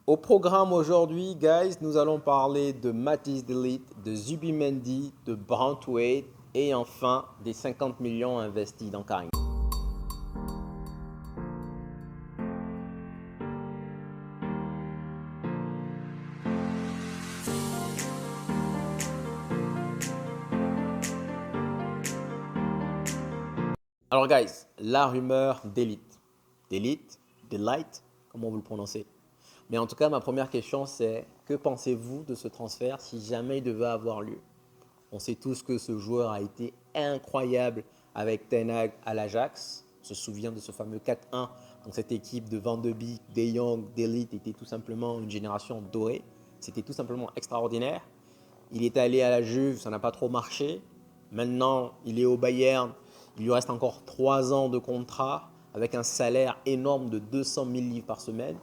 Au programme aujourd'hui, guys, nous allons parler de Matthijs de Ligt, de Zubimendi, de Branthwaite et enfin des 50 millions investis dans Karim. Alors, guys, la rumeur d'élite. D'élite, de light, comment vous le prononcez? Mais en tout cas, ma première question, c'est que pensez-vous de ce transfert si jamais il devait avoir lieu? On sait tous que ce joueur a été incroyable avec Ten Hag à l'Ajax. On se souvient de ce fameux 4-1. Donc cette équipe de Van de Beek, De Jong, De Ligt était tout simplement une génération dorée. C'était tout simplement extraordinaire. Il est allé à la Juve, ça n'a pas trop marché. Maintenant, il est au Bayern. Il lui reste encore 3 ans de contrat avec un salaire énorme de 200 000 livres par semaine.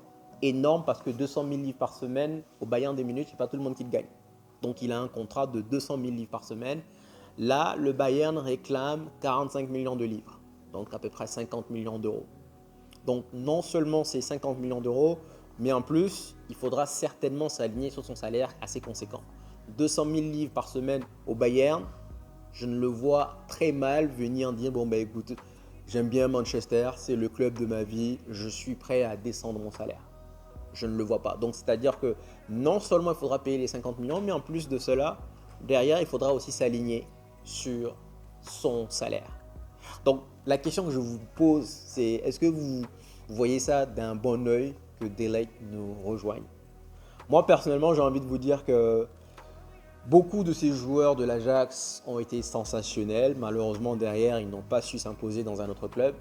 Énorme parce que 200 000 livres par semaine, au Bayern des minutes, ce n'est pas tout le monde qui le gagne. Donc il a un contrat de 200 000 livres par semaine. Là, le Bayern réclame 45 millions de livres, donc à peu près 50 millions d'euros. Donc non seulement c'est 50 millions d'euros, mais en plus, il faudra certainement s'aligner sur son salaire assez conséquent. 200 000 livres par semaine au Bayern, je ne le vois très mal venir dire bon ben écoute, j'aime bien Manchester, c'est le club de ma vie, je suis prêt à descendre mon salaire. Je ne le vois pas. Donc c'est-à-dire que non seulement il faudra payer les 50 millions, mais en plus de cela, derrière, il faudra aussi s'aligner sur son salaire. Donc la question que je vous pose, c'est est-ce que vous voyez ça d'un bon œil que De Ligt nous rejoigne? Moi personnellement, j'ai envie de vous dire que beaucoup de ces joueurs de l'Ajax ont été sensationnels. Malheureusement, derrière, ils n'ont pas su s'imposer dans un autre club.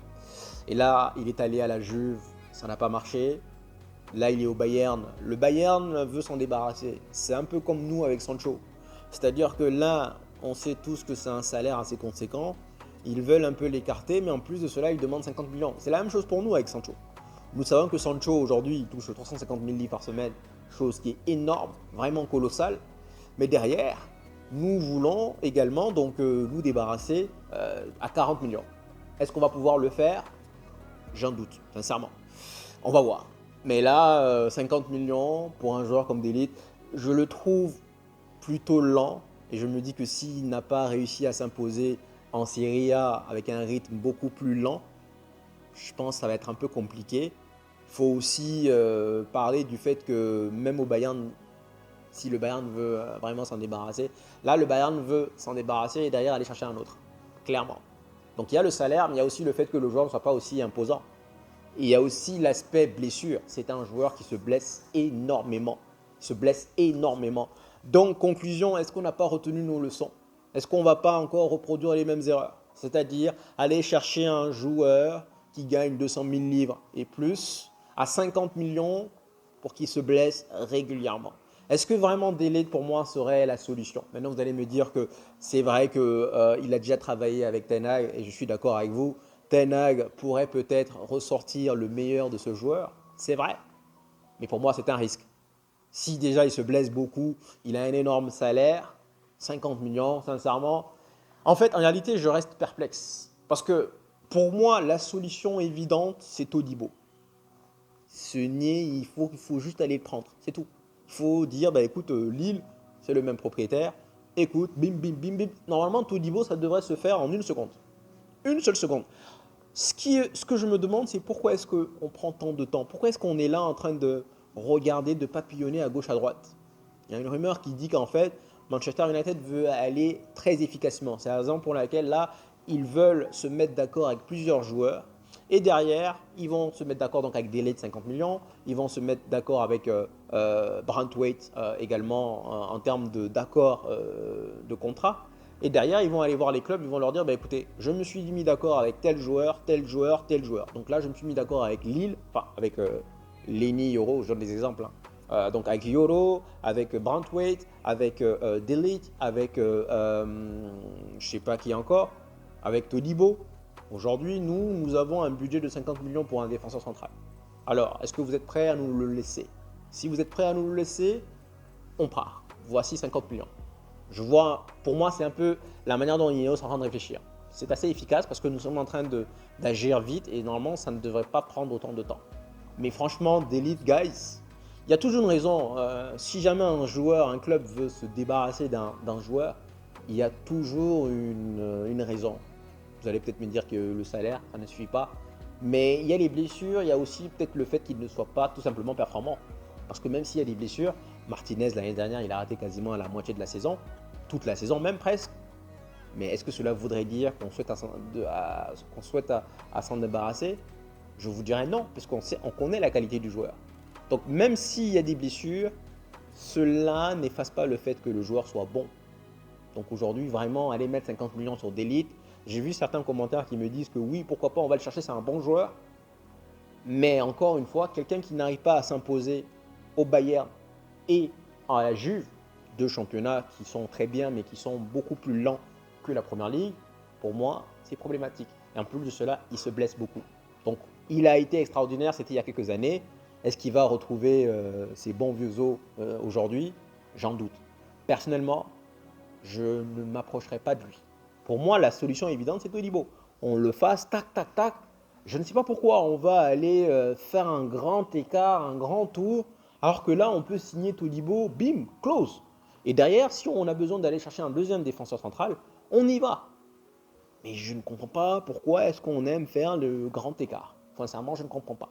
Et là, il est allé à la Juve, ça n'a pas marché. Là, il est au Bayern. Le Bayern veut s'en débarrasser. C'est un peu comme nous avec Sancho. C'est-à-dire que là, on sait tous que c'est un salaire assez conséquent. Ils veulent un peu l'écarter, mais en plus de cela, ils demandent 50 millions. C'est la même chose pour nous avec Sancho. Nous savons que Sancho, aujourd'hui, il touche 350 000 livres par semaine, chose qui est énorme, vraiment colossale. Mais derrière, nous voulons également donc nous débarrasser à 40 millions. Est-ce qu'on va pouvoir le faire? J'en doute, sincèrement. On va voir. Mais là, 50 millions pour un joueur comme De Ligt, je le trouve plutôt lent. Et je me dis que s'il n'a pas réussi à s'imposer en Serie A avec un rythme beaucoup plus lent, je pense que ça va être un peu compliqué. Il faut aussi parler du fait que même au Bayern, si le Bayern veut vraiment s'en débarrasser, là le Bayern veut s'en débarrasser et derrière aller chercher un autre, clairement. Donc il y a le salaire, mais il y a aussi le fait que le joueur ne soit pas aussi imposant. Et il y a aussi l'aspect blessure. C'est un joueur qui se blesse énormément. Il se blesse énormément. Donc, conclusion, est-ce qu'on n'a pas retenu nos leçons? Est-ce qu'on ne va pas encore reproduire les mêmes erreurs? C'est-à-dire aller chercher un joueur qui gagne 200 000 livres et plus à 50 millions pour qu'il se blesse régulièrement. Est-ce que vraiment De Ligt pour moi serait la solution? Maintenant, vous allez me dire que c'est vrai qu'il a déjà travaillé avec Ten Hag et je suis d'accord avec vous. Ten Hag pourrait peut-être ressortir le meilleur de ce joueur, c'est vrai. Mais pour moi, c'est un risque. Si déjà il se blesse beaucoup, il a un énorme salaire, 50 millions, sincèrement. En fait, en réalité, je reste perplexe. Parce que pour moi, la solution évidente, c'est Todibo. Ce nier, il faut juste aller le prendre, c'est tout. Il faut dire, bah, écoute, Lille, c'est le même propriétaire. Écoute, bim, bim, bim, bim. Normalement, Todibo, ça devrait se faire en une seconde. Une seule seconde. Ce que je me demande, c'est pourquoi est-ce qu'on prend tant de temps? Pourquoi est-ce qu'on est là en train de regarder, de papillonner à gauche, à droite? Il y a une rumeur qui dit qu'en fait, Manchester United veut aller très efficacement. C'est la raison pour laquelle là, ils veulent se mettre d'accord avec plusieurs joueurs. Et derrière, ils vont se mettre d'accord donc avec des de 50 millions. Ils vont se mettre d'accord avec Branthwaite également en termes d'accord de contrat. Et derrière, ils vont aller voir les clubs, ils vont leur dire bah, écoutez, je me suis mis d'accord avec tel joueur, tel joueur, tel joueur. Donc là, je me suis mis d'accord avec Lille, enfin avec Lenny Yoro, je donne des exemples. Hein. Donc avec Yoro, avec Branthwaite, avec De Ligt, avec je ne sais pas qui encore, avec Todibo. Aujourd'hui, nous avons un budget de 50 millions pour un défenseur central. Alors, est-ce que vous êtes prêts à nous le laisser? Si vous êtes prêts à nous le laisser, on part. Voici 50 millions. Je vois, pour moi, c'est un peu la manière dont Ineos est en train de réfléchir. C'est assez efficace parce que nous sommes en train d'agir vite et normalement, ça ne devrait pas prendre autant de temps. Mais franchement, De Ligt, guys, Il y a toujours une raison. Si jamais un club veut se débarrasser d'un joueur, il y a toujours une raison. Vous allez peut-être me dire que le salaire, ça ne suffit pas. Mais il y a les blessures, il y a aussi peut-être le fait qu'il ne soit pas tout simplement performant. Parce que même s'il y a des blessures, Martinez l'année dernière, il a raté quasiment la moitié de la saison, toute la saison même presque. Mais est-ce que cela voudrait dire qu'on souhaite à s'en débarrasser? Je vous dirais non, parce on connaît la qualité du joueur. Donc même s'il y a des blessures, cela n'efface pas le fait que le joueur soit bon. Donc aujourd'hui, vraiment, aller mettre 50 millions sur d'élite. J'ai vu certains commentaires qui me disent que oui, pourquoi pas, on va le chercher, c'est un bon joueur. Mais encore une fois, quelqu'un qui n'arrive pas à s'imposer au Bayern et à la Juve, deux championnats qui sont très bien, mais qui sont beaucoup plus lents que la Première Ligue, pour moi, c'est problématique. Et en plus de cela, il se blesse beaucoup. Donc, il a été extraordinaire, c'était il y a quelques années. Est-ce qu'il va retrouver ses bons vieux os aujourd'hui? J'en doute. Personnellement, je ne m'approcherai pas de lui. Pour moi, la solution évidente, c'est Todibo. On le fasse, tac, tac, tac. Je ne sais pas pourquoi on va aller faire un grand écart, un grand tour, alors que là, on peut signer Todibo, bim, close. Et derrière, si on a besoin d'aller chercher un deuxième défenseur central, on y va. Mais je ne comprends pas pourquoi est-ce qu'on aime faire le grand écart. Sincèrement, je ne comprends pas.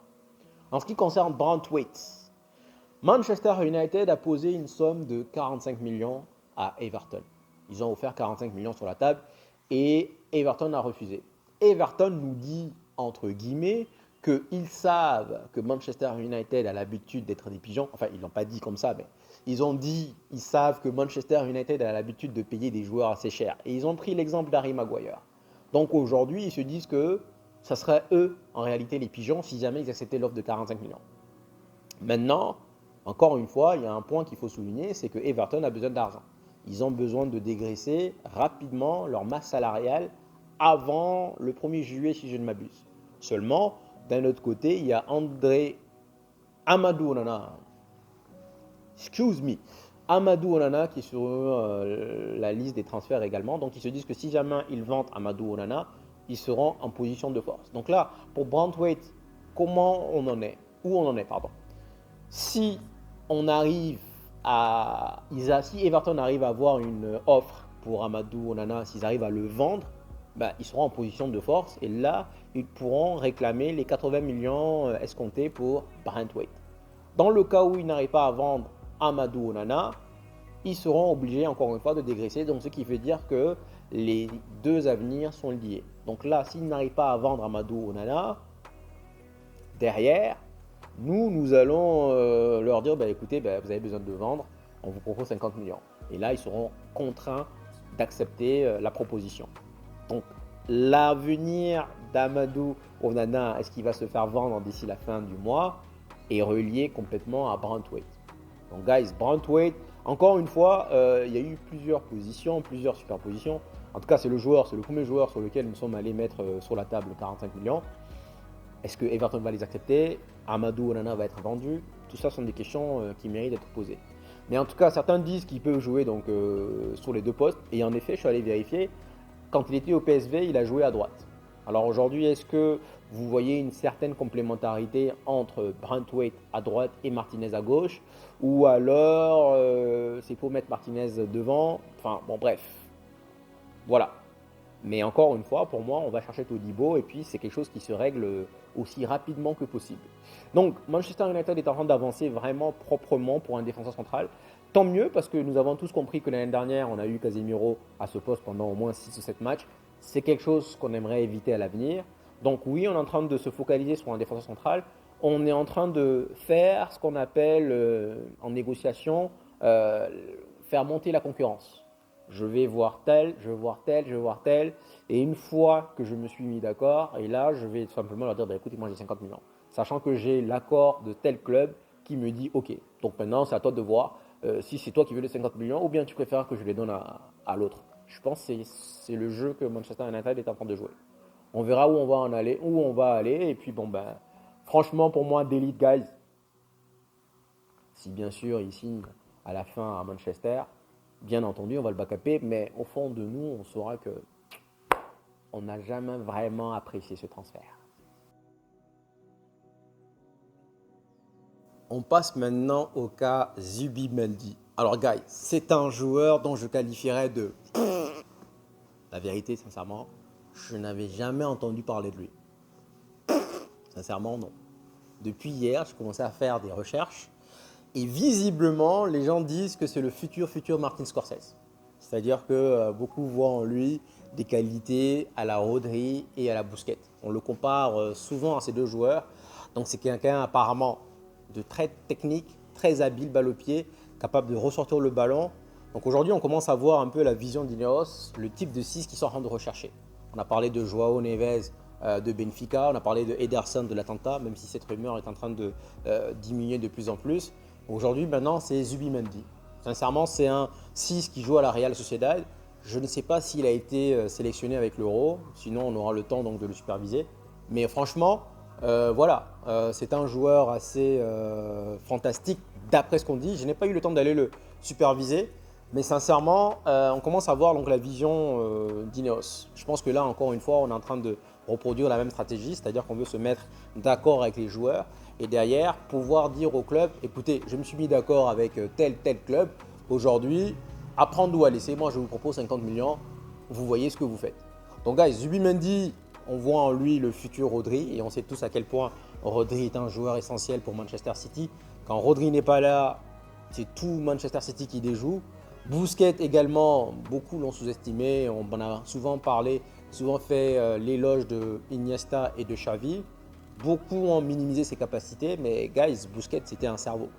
En ce qui concerne Branthwaite, Manchester United a posé une somme de 45 millions à Everton. Ils ont offert 45 millions sur la table et Everton a refusé. Everton nous dit, entre guillemets, qu'ils savent que Manchester United a l'habitude d'être des pigeons. Enfin, ils ne l'ont pas dit comme ça, mais ils ont dit, ils savent que Manchester United a l'habitude de payer des joueurs assez chers. Et ils ont pris l'exemple d'Harry Maguire. Donc aujourd'hui, ils se disent que ça serait eux, en réalité, les pigeons, si jamais ils acceptaient l'offre de 45 millions. Maintenant, encore une fois, il y a un point qu'il faut souligner, c'est que Everton a besoin d'argent. Ils ont besoin de dégraisser rapidement leur masse salariale avant le 1er juillet, si je ne m'abuse. Seulement, d'un autre côté, il y a André Amadou Onana. Excuse me. Amadou Onana qui est sur la liste des transferts également. Donc ils se disent que si jamais ils vendent Amadou Onana, ils seront en position de force. Donc là, pour Branthwaite, comment on en est? Où on en est, pardon. Si on arrive si Everton arrive à avoir une offre pour Amadou Onana, s'ils arrivent à le vendre, ils seront en position de force et là, ils pourront réclamer les 80 millions escomptés pour Branthwaite. Dans le cas où ils n'arrivent pas à vendre Amadou Onana, ils seront obligés encore une fois de dégraisser, donc ce qui veut dire que les deux avenirs sont liés. Donc là, s'ils n'arrivent pas à vendre Amadou Onana, derrière, nous allons leur dire, écoutez, vous avez besoin de vendre, on vous propose 50 millions. Et là, ils seront contraints d'accepter la proposition. Donc, l'avenir d'Amadou Onana, est-ce qu'il va se faire vendre d'ici la fin du mois, est relié complètement à Branthwaite. Donc, guys, Branthwaite, encore une fois, il y a eu plusieurs positions, plusieurs superpositions. En tout cas, c'est le premier joueur sur lequel nous sommes allés mettre sur la table 45 millions. Est-ce que Everton va les accepter? Amadou Onana va être vendu? Tout ça sont des questions qui méritent d'être posées. Mais en tout cas, certains disent qu'il peut jouer donc, sur les deux postes. Et en effet, je suis allé vérifier. Quand il était au PSV, il a joué à droite. Alors aujourd'hui, est-ce que vous voyez une certaine complémentarité entre Branthwaite à droite et Martinez à gauche? Ou alors, c'est pour mettre Martinez devant? Enfin, bon, bref. Voilà. Mais encore une fois, pour moi, on va chercher Todibo et puis c'est quelque chose qui se règle aussi rapidement que possible. Donc, Manchester United est en train d'avancer vraiment proprement pour un défenseur central. Tant mieux parce que nous avons tous compris que l'année dernière, on a eu Casemiro à ce poste pendant au moins 6 ou 7 matchs. C'est quelque chose qu'on aimerait éviter à l'avenir. Donc oui, on est en train de se focaliser sur un défenseur central. On est en train de faire ce qu'on appelle en négociation, faire monter la concurrence. Je vais voir tel, je vais voir tel, je vais voir tel. Et une fois que je me suis mis d'accord, et là, je vais tout simplement leur dire, écoutez, moi j'ai 50 millions. Sachant que j'ai l'accord de tel club qui me dit, ok, donc maintenant c'est à toi de voir si c'est toi qui veux les 50 millions ou bien tu préfères que je les donne à l'autre. Je pense que c'est le jeu que Manchester United est en train de jouer. On verra où on va aller. Et puis franchement pour moi, d'élite guys, si bien sûr il signe à la fin à Manchester, bien entendu on va le backuper, mais au fond de nous, on saura que on n'a jamais vraiment apprécié ce transfert. On passe maintenant au cas Zubimendi. Alors, guys, c'est un joueur dont je qualifierais de... La vérité, sincèrement, je n'avais jamais entendu parler de lui. Sincèrement, non. Depuis hier, j'ai commencé à faire des recherches et visiblement, les gens disent que c'est le futur Martin Scorsese. C'est-à-dire que beaucoup voient en lui des qualités à la Rodri et à la Busquets. On le compare souvent à ces deux joueurs. Donc c'est quelqu'un apparemment de très technique, très habile balle au pied, capable de ressortir le ballon. Donc aujourd'hui, on commence à voir un peu la vision d'Ineos, le type de 6 qu'ils sont en train de rechercher. On a parlé de Joao Neves de Benfica, on a parlé de Ederson de l'Atalanta, même si cette rumeur est en train de diminuer de plus en plus. Aujourd'hui, maintenant, c'est Zubimendi. Sincèrement, c'est un 6 qui joue à la Real Sociedad. Je ne sais pas s'il a été sélectionné avec l'Euro, sinon on aura le temps donc de le superviser. Mais franchement, voilà, c'est un joueur assez fantastique d'après ce qu'on dit. Je n'ai pas eu le temps d'aller le superviser, mais sincèrement, on commence à voir donc la vision d'Ineos. Je pense que là, encore une fois, on est en train de reproduire la même stratégie, c'est-à-dire qu'on veut se mettre d'accord avec les joueurs et derrière pouvoir dire au club, écoutez, je me suis mis d'accord avec tel club, aujourd'hui, à prendre ou à laisser, moi je vous propose 50 millions, vous voyez ce que vous faites. Donc guys, Zubimendi, on voit en lui le futur Rodri et on sait tous à quel point Rodri est un joueur essentiel pour Manchester City. Quand Rodri n'est pas là, c'est tout Manchester City qui déjoue. Busquets également, beaucoup l'ont sous-estimé, on en a souvent parlé, souvent fait l'éloge de Iniesta et de Xavi. Beaucoup ont minimisé ses capacités, mais guys, Busquets c'était un cerveau.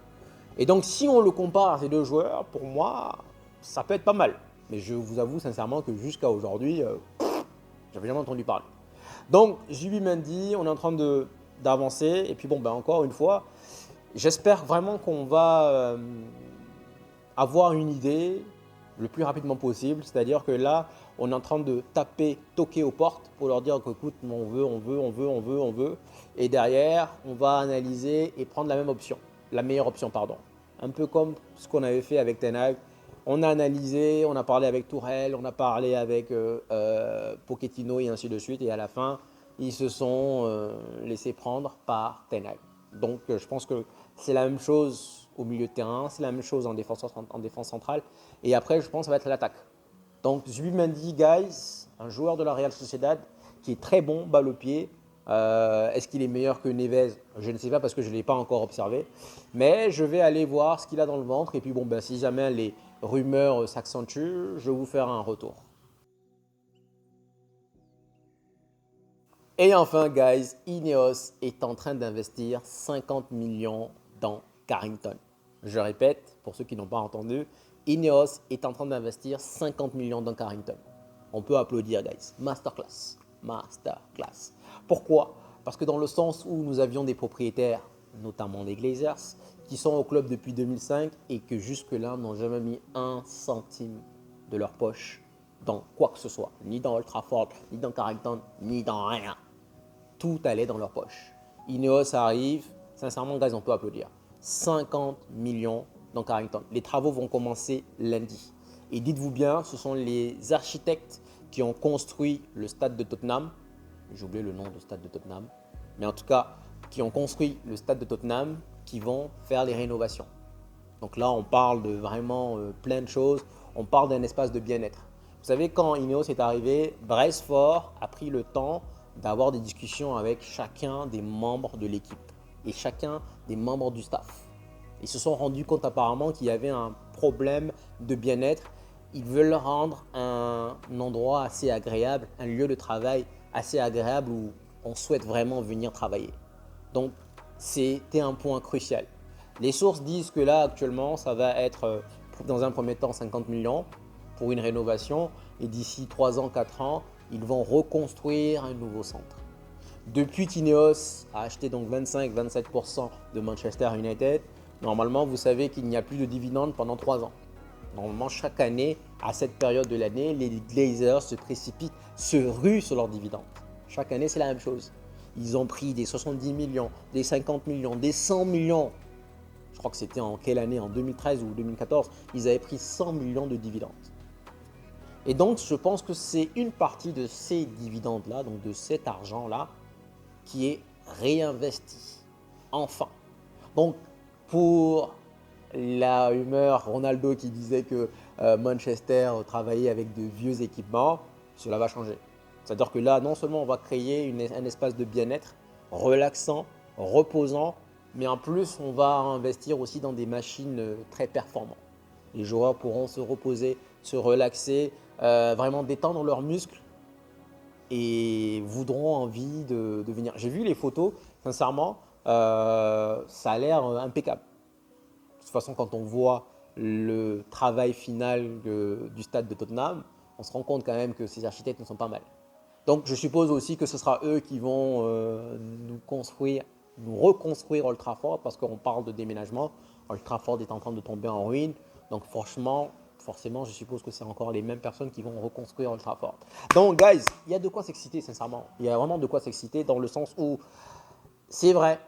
Et donc si on le compare à ces deux joueurs, pour moi, ça peut être pas mal. Mais je vous avoue sincèrement que jusqu'à aujourd'hui, j'avais jamais entendu parler. Donc Zubimendi, on est en train d'avancer. Et puis bon, encore une fois, j'espère vraiment qu'on va avoir une idée le plus rapidement possible. C'est-à-dire que là, on est en train de toquer aux portes pour leur dire qu'écoute, on veut. Et derrière, on va analyser et prendre la meilleure option, pardon. Un peu comme ce qu'on avait fait avec Ten Hag. On a analysé, on a parlé avec Tourelle, on a parlé avec Pochettino et ainsi de suite. Et à la fin, ils se sont laissés prendre par Ten Hag. Donc, je pense que c'est la même chose au milieu de terrain, c'est la même chose en défense centrale. Et après, je pense que ça va être l'attaque. Donc, Zubimendi, guys, un joueur de la Real Sociedad qui est très bon, balle au pied. Est-ce qu'il est meilleur que Neves? Je ne sais pas parce que je ne l'ai pas encore observé. Mais je vais aller voir ce qu'il a dans le ventre. Et puis, bon, si jamais les rumeurs s'accentuent, je vous ferai un retour. Et enfin, guys, Ineos est en train d'investir 50 millions dans Carrington. Je répète, pour ceux qui n'ont pas entendu, Ineos est en train d'investir 50 millions dans Carrington. On peut applaudir, guys. Masterclass. Pourquoi? Parce que dans le sens où nous avions des propriétaires, notamment des Glazers, qui sont au club depuis 2005 et que jusque-là n'ont jamais mis un centime de leur poche dans quoi que ce soit, ni dans Old Trafford, ni dans Carrington, ni dans rien. Tout allait dans leur poche. Ineos arrive, sincèrement, guys, on peut applaudir. 50 millions dans Carrington. Les travaux vont commencer lundi. Et dites-vous bien, ce sont les architectes qui ont construit le stade de Tottenham. J'ai oublié le nom du stade de Tottenham. Mais en tout cas, qui ont construit le stade de Tottenham, qui vont faire les rénovations. Donc là, on parle de vraiment plein de choses. On parle d'un espace de bien-être. Vous savez, quand Ineos est arrivé, Bracefort a pris le temps d'avoir des discussions avec chacun des membres de l'équipe et chacun des membres du staff. Ils se sont rendus compte apparemment qu'il y avait un problème de bien-être. Ils veulent rendre un endroit assez agréable, un lieu de travail assez agréable où on souhaite vraiment venir travailler. Donc, c'était un point crucial. Les sources disent que là, actuellement, ça va être dans un premier temps 50 millions pour une rénovation et d'ici 3 ans, 4 ans, ils vont reconstruire un nouveau centre. Depuis qu'Ineos a acheté donc 25-27% de Manchester United, normalement, vous savez qu'il n'y a plus de dividendes pendant 3 ans. Normalement, chaque année, à cette période de l'année, les Glazers se précipitent, se ruent sur leurs dividendes. Chaque année, c'est la même chose. Ils ont pris des 70 millions, des 50 millions, des 100 millions. Je crois que c'était en quelle année? En 2013 ou 2014, ils avaient pris 100 millions de dividendes. Et donc, je pense que c'est une partie de ces dividendes-là, donc de cet argent-là, qui est réinvesti. Enfin. Donc, pour la rumeur Ronaldo qui disait que Manchester travaillait avec de vieux équipements, cela va changer. C'est-à-dire que là, non seulement on va créer un espace de bien-être relaxant, reposant, mais en plus, on va investir aussi dans des machines très performantes. Les joueurs pourront se reposer, se relaxer, vraiment détendre leurs muscles et voudront envie de venir. J'ai vu les photos, sincèrement, ça a l'air impeccable. De toute façon, quand on voit le travail final du stade de Tottenham, on se rend compte quand même que ces architectes ne sont pas mal. Donc, je suppose aussi que ce sera eux qui vont nous reconstruire Old Trafford parce qu'on parle de déménagement. Old Trafford est en train de tomber en ruine. Donc, forcément, je suppose que c'est encore les mêmes personnes qui vont reconstruire Old Trafford. Donc, guys, il y a de quoi s'exciter, sincèrement. Il y a vraiment de quoi s'exciter dans le sens où c'est vrai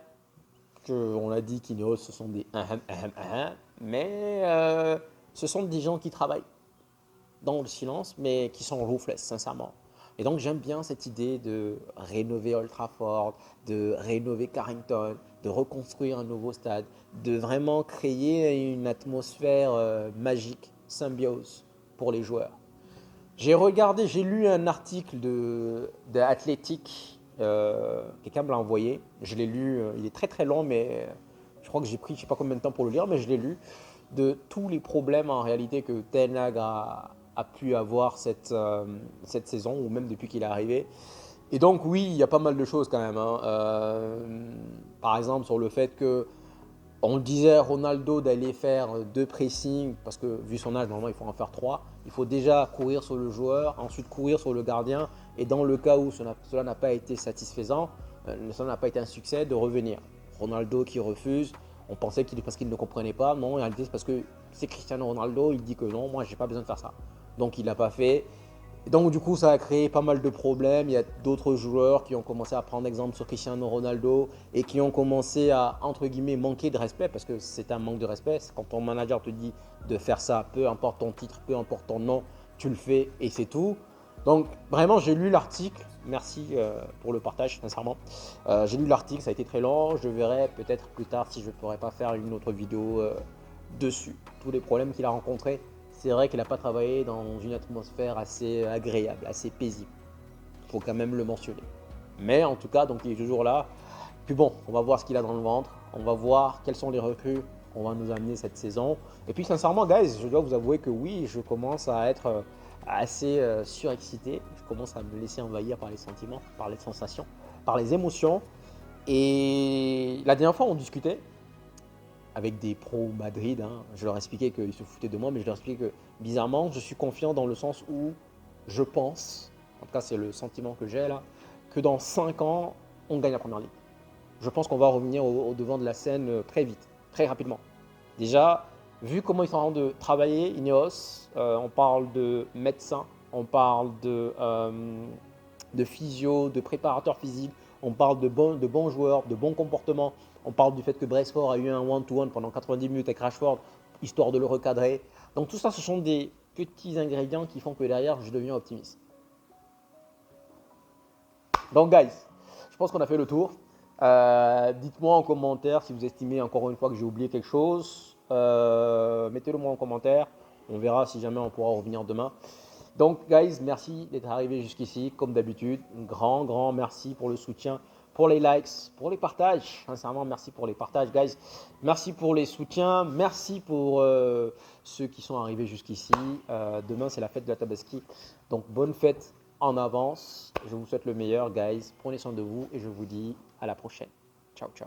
qu'on l'a dit qu'Ineos, ce sont des mais ce sont des gens qui travaillent dans le silence, mais qui sont ruthless, sincèrement. Et donc, j'aime bien cette idée de rénover Old Trafford, de rénover Carrington, de reconstruire un nouveau stade, de vraiment créer une atmosphère magique, symbiose pour les joueurs. J'ai lu un article de Athletic, quelqu'un me l'a envoyé. Je l'ai lu, il est très très long, mais je crois que j'ai pris je ne sais pas combien de temps pour le lire, mais je l'ai lu, de tous les problèmes en réalité que Ten Hag a pu avoir cette saison, ou même depuis qu'il est arrivé. Et donc oui, il y a pas mal de choses quand même, hein. Par exemple sur le fait que on disait à Ronaldo d'aller faire 2 pressings, parce que vu son âge, normalement il faut en faire 3. Il faut déjà courir sur le joueur, ensuite courir sur le gardien, et dans le cas où cela n'a pas été satisfaisant, cela n'a pas été un succès, de revenir. Ronaldo qui refuse, on pensait parce qu'il ne comprenait pas, non, en réalité c'est parce que c'est Cristiano Ronaldo, il dit que non, moi j'ai pas besoin de faire ça. Donc il l'a pas fait. Et donc du coup ça a créé pas mal de problèmes. Il y a d'autres joueurs qui ont commencé à prendre exemple sur Cristiano Ronaldo et qui ont commencé à entre guillemets manquer de respect, parce que c'est un manque de respect. C'est quand ton manager te dit de faire ça, peu importe ton titre, peu importe ton nom, tu le fais et c'est tout. Donc vraiment j'ai lu l'article, merci pour le partage sincèrement. J'ai lu l'article, ça a été très long, je verrai peut-être plus tard si je ne pourrais pas faire une autre vidéo dessus. Tous les problèmes qu'il a rencontrés, c'est vrai qu'il n'a pas travaillé dans une atmosphère assez agréable, assez paisible. Il faut quand même le mentionner. Mais en tout cas, donc il est toujours là. Puis bon, on va voir ce qu'il a dans le ventre. On va voir quels sont les recrues qu'on va nous amener cette saison. Et puis sincèrement, guys, je dois vous avouer que oui, je commence à être assez surexcité. Je commence à me laisser envahir par les sentiments, par les sensations, par les émotions. Et la dernière fois, on discutait avec des pros Madrid, hein. Je leur expliquais qu'ils se foutaient de moi, mais je leur expliquais que bizarrement, je suis confiant dans le sens où je pense, en tout cas c'est le sentiment que j'ai là, que dans 5 ans, on gagne la première ligue. Je pense qu'on va revenir au devant de la scène très vite, très rapidement. Déjà, vu comment ils sont en train de travailler, Ineos, on parle de médecins, on parle de physio, de préparateurs physiques, on parle de bons joueurs, de bons comportements. On parle du fait que Braceford a eu un one-to-one pendant 90 minutes avec Rashford, histoire de le recadrer. Donc tout ça, ce sont des petits ingrédients qui font que derrière, je deviens optimiste. Donc guys, je pense qu'on a fait le tour. Dites-moi en commentaire si vous estimez encore une fois que j'ai oublié quelque chose. Mettez-le moi en commentaire. On verra si jamais on pourra revenir demain. Donc guys, merci d'être arrivé jusqu'ici. Comme d'habitude, un grand merci pour le soutien, pour les likes, pour les partages. Sincèrement, merci pour les partages, guys. Merci pour les soutiens. Merci pour ceux qui sont arrivés jusqu'ici. Demain, c'est la fête de la Tabaski. Donc, bonne fête en avance. Je vous souhaite le meilleur, guys. Prenez soin de vous et je vous dis à la prochaine. Ciao, ciao.